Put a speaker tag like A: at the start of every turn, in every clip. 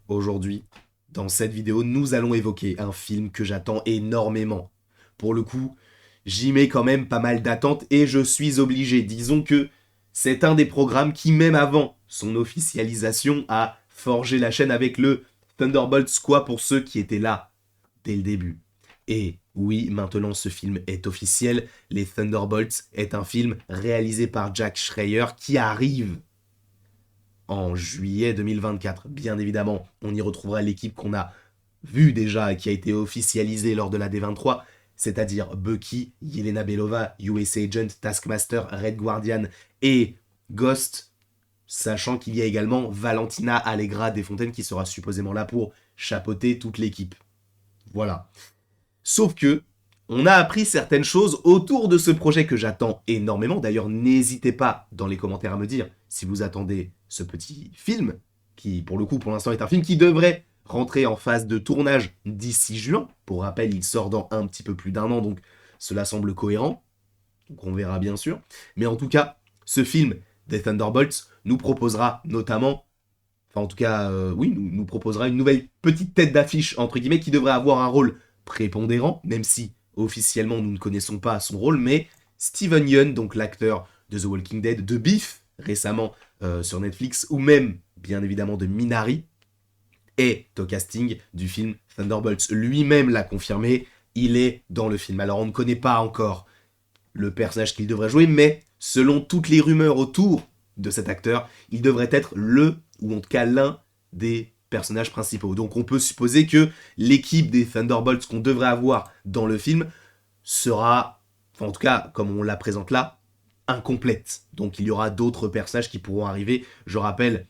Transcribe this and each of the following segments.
A: Aujourd'hui, dans cette vidéo, nous allons évoquer un film que j'attends énormément. Pour le coup, j'y mets quand même pas mal d'attentes et je suis obligé. Disons que c'est un des programmes qui, même avant son officialisation, a forgé la chaîne avec le Thunderbolt Squad pour ceux qui étaient là dès le début. Et oui, maintenant ce film est officiel. Les Thunderbolts est un film réalisé par Jack Schreier qui arrive en juillet 2024. Bien évidemment, on y retrouvera l'équipe qu'on a vue déjà et qui a été officialisée lors de la D23, c'est-à-dire Bucky, Yelena Belova, US Agent, Taskmaster, Red Guardian et Ghost, sachant qu'il y a également Valentina Allegra Desfontaines qui sera supposément là pour chapeauter toute l'équipe. Voilà. Sauf que, on a appris certaines choses autour de ce projet que j'attends énormément. D'ailleurs, n'hésitez pas dans les commentaires à me dire si vous attendez ce petit film, qui pour le coup pour l'instant est un film qui devrait rentrer en phase de tournage d'ici juin. Pour rappel, il sort dans un petit peu plus d'un an, donc cela semble cohérent. Donc on verra bien sûr. Mais en tout cas, ce film des Thunderbolts nous proposera notamment, enfin en tout cas, oui, nous proposera une nouvelle petite tête d'affiche, entre guillemets, qui devrait avoir un rôle prépondérant, même si officiellement nous ne connaissons pas son rôle, mais Steven Yeun, donc l'acteur de The Walking Dead, de Beef, récemment sur Netflix, ou même, bien évidemment, de Minari, est au casting du film Thunderbolts. Lui-même l'a confirmé, il est dans le film. Alors on ne connaît pas encore le personnage qu'il devrait jouer, mais selon toutes les rumeurs autour de cet acteur, il devrait être le, ou en tout cas l'un des personnages principaux. Donc on peut supposer que l'équipe des Thunderbolts qu'on devrait avoir dans le film sera, enfin en tout cas comme on la présente là, incomplète. Donc il y aura d'autres personnages qui pourront arriver. Je rappelle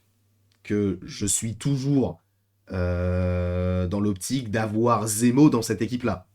A: que je suis toujours dans l'optique d'avoir Zemo dans cette équipe-là.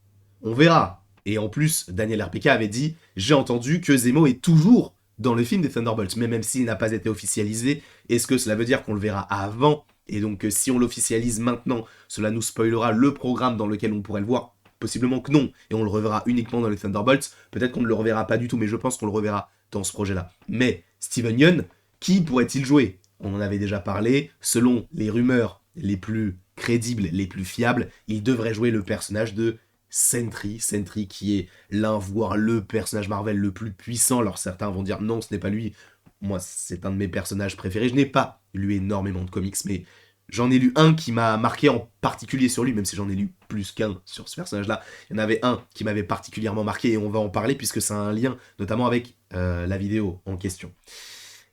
A: On verra. Et en plus, Daniel RPK avait dit « J'ai entendu que Zemo est toujours dans le film des Thunderbolts, mais même s'il n'a pas été officialisé, est-ce que cela veut dire qu'on le verra avant ? Et donc si on l'officialise maintenant, cela nous spoilera le programme dans lequel on pourrait le voir. Possiblement que non, et on le reverra uniquement dans les Thunderbolts. Peut-être qu'on ne le reverra pas du tout, mais je pense qu'on le reverra dans ce projet-là. Mais Steven Yeun, qui pourrait-il jouer ? On en avait déjà parlé. Selon les rumeurs les plus crédibles, les plus fiables, il devrait jouer le personnage de Sentry. Sentry qui est l'un, voire le personnage Marvel le plus puissant. Alors certains vont dire non, ce n'est pas lui. Moi, c'est un de mes personnages préférés. Je n'ai pas lu énormément de comics, mais j'en ai lu un qui m'a marqué en particulier sur lui, même si j'en ai lu plus qu'un sur ce personnage-là. Il y en avait un qui m'avait particulièrement marqué et on va en parler puisque ça a un lien notamment avec la vidéo en question.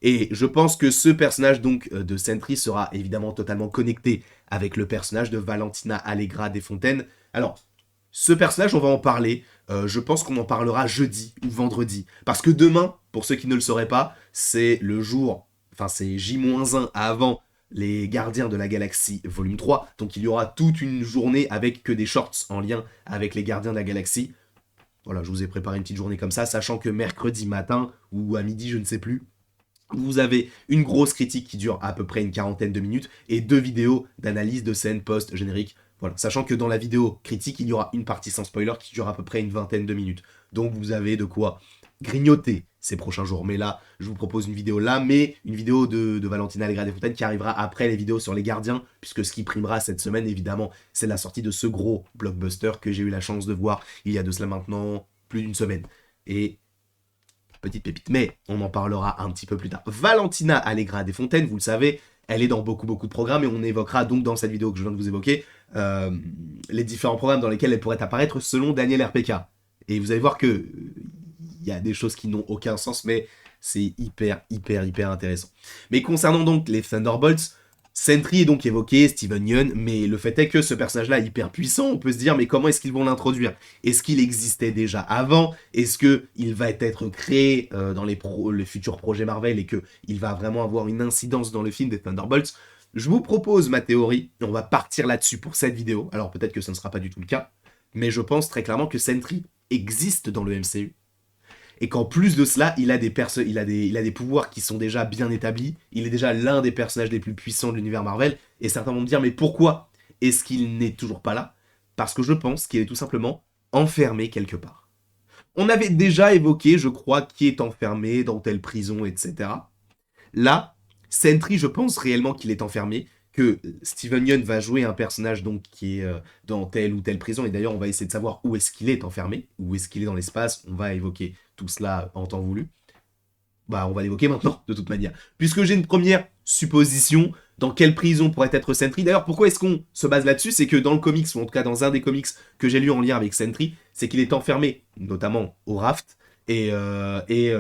A: Et je pense que ce personnage donc de Sentry sera évidemment totalement connecté avec le personnage de Valentina Allegra Desfontaines. Alors, ce personnage, on va en parler. Je pense qu'on en parlera jeudi ou vendredi. Parce que demain, pour ceux qui ne le sauraient pas, c'est le jour, enfin c'est J-1 avant les Gardiens de la Galaxie volume 3. Donc il y aura toute une journée avec que des shorts en lien avec les Gardiens de la Galaxie. Voilà, je vous ai préparé une petite journée comme ça, sachant que mercredi matin, ou à midi, je ne sais plus, vous avez une grosse critique qui dure à peu près une quarantaine de minutes et 2 vidéos d'analyse de scènes post-générique. Voilà, sachant que dans la vidéo critique, il y aura une partie sans spoiler qui dure à peu près une vingtaine de minutes. Donc vous avez de quoi grignoter ces prochains jours. Mais là, je vous propose une vidéo là, mais une vidéo de Valentina Allegra Desfontaines qui arrivera après les vidéos sur les gardiens, puisque ce qui primera cette semaine, évidemment, c'est la sortie de ce gros blockbuster que j'ai eu la chance de voir il y a de cela maintenant plus d'une semaine. Et petite pépite, mais on en parlera un petit peu plus tard. Valentina Allegra Desfontaines, vous le savez, elle est dans beaucoup de programmes et on évoquera donc dans cette vidéo que je viens de vous évoquer les différents programmes dans lesquels elle pourrait apparaître selon Daniel RPK. Et vous allez voir que il y a des choses qui n'ont aucun sens, mais c'est hyper intéressant. Mais concernant donc les Thunderbolts, Sentry est donc évoqué, Steven Yeun, mais le fait est que ce personnage-là est hyper puissant, on peut se dire, mais comment est-ce qu'ils vont l'introduire ? Est-ce qu'il existait déjà avant ? Est-ce qu'il va être créé dans les futurs projets Marvel et qu'il va vraiment avoir une incidence dans le film des Thunderbolts ? Je vous propose ma théorie, et on va partir là-dessus pour cette vidéo. Alors peut-être que ce ne sera pas du tout le cas, mais je pense très clairement que Sentry existe dans le MCU, et qu'en plus de cela, il a des pouvoirs qui sont déjà bien établis, il est déjà l'un des personnages les plus puissants de l'univers Marvel, et certains vont me dire, mais pourquoi est-ce qu'il n'est toujours pas là ? Parce que je pense qu'il est tout simplement enfermé quelque part. On avait déjà évoqué, je crois, qui est enfermé, dans telle prison, etc. Là, Sentry, je pense réellement qu'il est enfermé, que Steven Yeun va jouer un personnage donc qui est dans telle ou telle prison, et d'ailleurs on va essayer de savoir où est-ce qu'il est enfermé, où est-ce qu'il est dans l'espace, on va évoquer tout cela en temps voulu. Bah on va l'évoquer maintenant, de toute manière. Puisque j'ai une première supposition, dans quelle prison pourrait être Sentry. D'ailleurs, pourquoi est-ce qu'on se base là-dessus? C'est que dans le comics, ou en tout cas dans un des comics que j'ai lu en lien avec Sentry, c'est qu'il est enfermé, notamment au Raft, et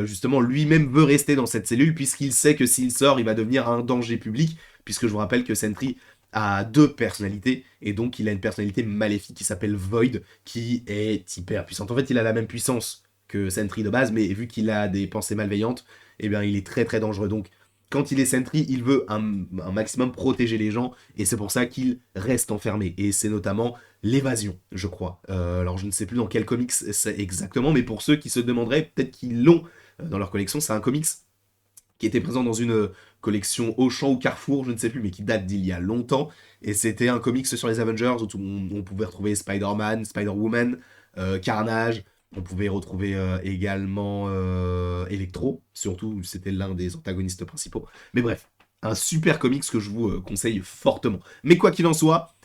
A: justement lui-même veut rester dans cette cellule, puisqu'il sait que s'il sort, il va devenir un danger public, puisque je vous rappelle que Sentry a deux personnalités, et donc il a une personnalité maléfique qui s'appelle Void, qui est hyper puissante. En fait, il a la même puissance que Sentry de base, mais vu qu'il a des pensées malveillantes, eh bien il est très très dangereux. Donc quand il est Sentry, il veut un maximum protéger les gens, et c'est pour ça qu'il reste enfermé. Et c'est notamment l'évasion, je crois. Alors je ne sais plus dans quel comics c'est exactement, mais pour ceux qui se demanderaient, peut-être qu'ils l'ont dans leur collection, c'est un comics qui était présent dans une collection Auchan ou Carrefour, je ne sais plus, mais qui date d'il y a longtemps. Et c'était un comics sur les Avengers où on pouvait retrouver Spider-Man, Spider-Woman, Carnage. On pouvait retrouver également Electro, surtout c'était l'un des antagonistes principaux. Mais bref, un super comics que je vous conseille fortement. Mais quoi qu'il en soit,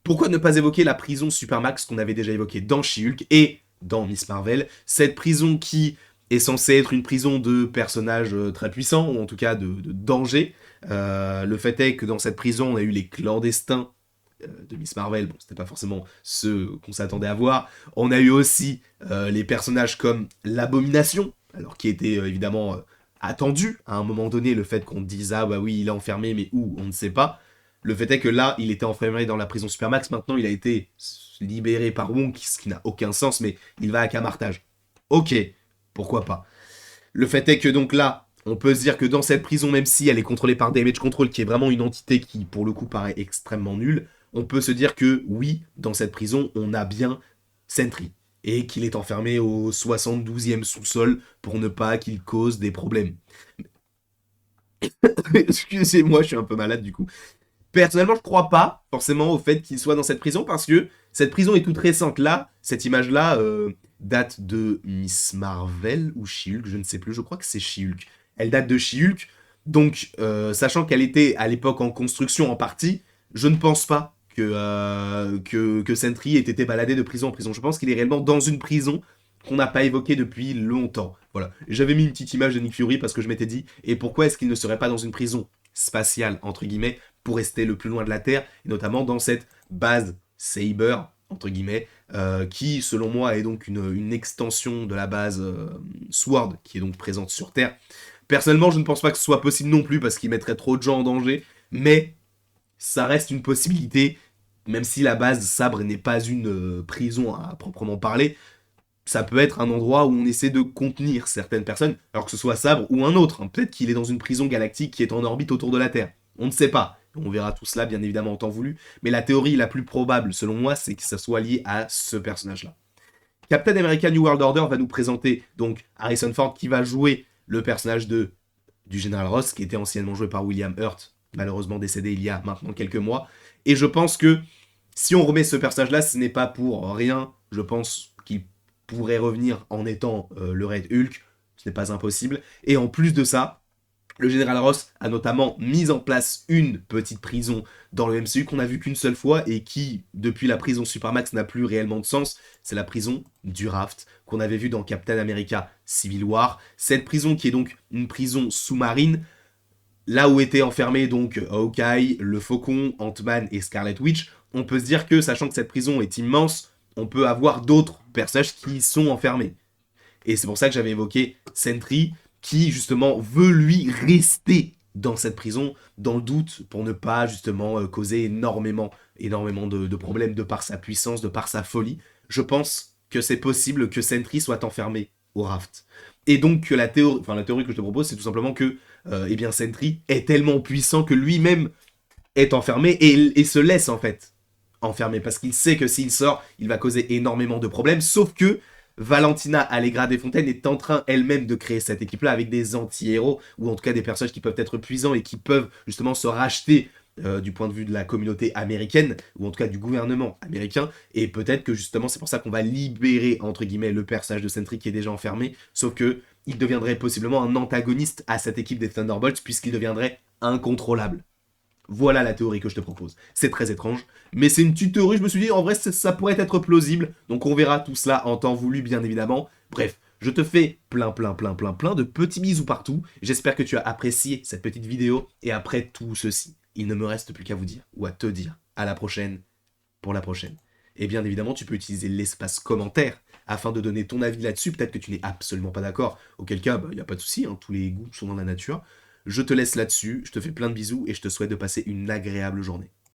A: pourquoi ne pas évoquer la prison Supermax qu'on avait déjà évoquée dans She-Hulk et dans Miss Marvel, cette prison qui est censée être une prison de personnages très puissants, ou en tout cas de danger. Le fait est que dans cette prison, on a eu les clandestins de Miss Marvel, bon, c'était pas forcément ceux qu'on s'attendait à voir. On a eu aussi les personnages comme l'Abomination, alors qui était évidemment attendu à un moment donné, le fait qu'on dise ah bah oui il est enfermé mais où on ne sait pas. Le fait est que là il était enfermé dans la prison Supermax, maintenant il a été libéré par Wong, ce qui n'a aucun sens, mais il va à Camartage. Ok, pourquoi pas. Le fait est que donc là, on peut se dire que dans cette prison, même si elle est contrôlée par Damage Control, qui est vraiment une entité qui, pour le coup, paraît extrêmement nulle, on peut se dire que oui, dans cette prison, on a bien Sentry. Et qu'il est enfermé au 72e sous-sol pour ne pas qu'il cause des problèmes. Excusez-moi, je suis un peu malade du coup. Personnellement, je crois pas forcément au fait qu'il soit dans cette prison parce que cette prison est toute récente. Là, cette image-là date de Miss Marvel ou She-Hulk, je ne sais plus, je crois que c'est She-Hulk. Elle date de She-Hulk, donc sachant qu'elle était à l'époque en construction en partie, je ne pense pas que Sentry ait été baladé de prison en prison. Je pense qu'il est réellement dans une prison qu'on n'a pas évoquée depuis longtemps. Voilà. J'avais mis une petite image de Nick Fury parce que je m'étais dit, et pourquoi est-ce qu'il ne serait pas dans une prison spatiale, entre guillemets, pour rester le plus loin de la Terre, et notamment dans cette base Saber, entre guillemets, qui, selon moi, est donc une extension de la base Sword, qui est donc présente sur Terre. Personnellement, je ne pense pas que ce soit possible non plus, parce qu'il mettrait trop de gens en danger, mais ça reste une possibilité, même si la base Sabre n'est pas une prison à proprement parler, ça peut être un endroit où on essaie de contenir certaines personnes, alors que ce soit Sabre ou un autre. Hein. Peut-être qu'il est dans une prison galactique qui est en orbite autour de la Terre. On ne sait pas. On verra tout cela, bien évidemment, en temps voulu. Mais la théorie la plus probable, selon moi, c'est que ça soit lié à ce personnage-là. Captain America New World Order va nous présenter donc Harrison Ford qui va jouer le personnage du Général Ross, qui était anciennement joué par William Hurt, malheureusement décédé il y a maintenant quelques mois. Et je pense que si on remet ce personnage-là, ce n'est pas pour rien. Je pense qu'il pourrait revenir en étant le Red Hulk. Ce n'est pas impossible. Et en plus de ça, le général Ross a notamment mis en place une petite prison dans le MCU qu'on a vu qu'une seule fois et qui, depuis la prison Supermax, n'a plus réellement de sens. C'est la prison du Raft qu'on avait vu dans Captain America Civil War. Cette prison qui est donc une prison sous-marine, là où étaient enfermés donc Hawkeye, le Faucon, Ant-Man et Scarlet Witch. On peut se dire que, sachant que cette prison est immense, on peut avoir d'autres personnages qui sont enfermés. Et c'est pour ça que j'avais évoqué Sentry, qui justement veut lui rester dans cette prison, dans le doute, pour ne pas justement causer énormément de problèmes de par sa puissance, de par sa folie. Je pense que c'est possible que Sentry soit enfermé au Raft. Et donc que la théorie que je te propose, c'est tout simplement que eh bien Sentry est tellement puissant que lui-même est enfermé et se laisse en fait enfermer parce qu'il sait que s'il sort, il va causer énormément de problèmes, sauf que Valentina Allegra Desfontaines est en train elle-même de créer cette équipe-là avec des anti-héros, ou en tout cas des personnages qui peuvent être puissants et qui peuvent justement se racheter du point de vue de la communauté américaine, ou en tout cas du gouvernement américain, et peut-être que justement c'est pour ça qu'on va libérer, entre guillemets, le personnage de Sentry qui est déjà enfermé, sauf que il deviendrait possiblement un antagoniste à cette équipe des Thunderbolts, puisqu'il deviendrait incontrôlable. Voilà la théorie que je te propose. C'est très étrange, mais c'est une petite théorie, je me suis dit, en vrai, ça pourrait être plausible, donc on verra tout cela en temps voulu, bien évidemment. Bref, je te fais plein de petits bisous partout. J'espère que tu as apprécié cette petite vidéo, et après tout ceci, il ne me reste plus qu'à vous dire, ou à te dire, à la prochaine, pour la prochaine. Et bien évidemment, tu peux utiliser l'espace commentaire afin de donner ton avis là-dessus. Peut-être que tu n'es absolument pas d'accord, auquel cas, il n'y a pas de souci, hein, tous les goûts sont dans la nature. Je te laisse là-dessus, je te fais plein de bisous et je te souhaite de passer une agréable journée.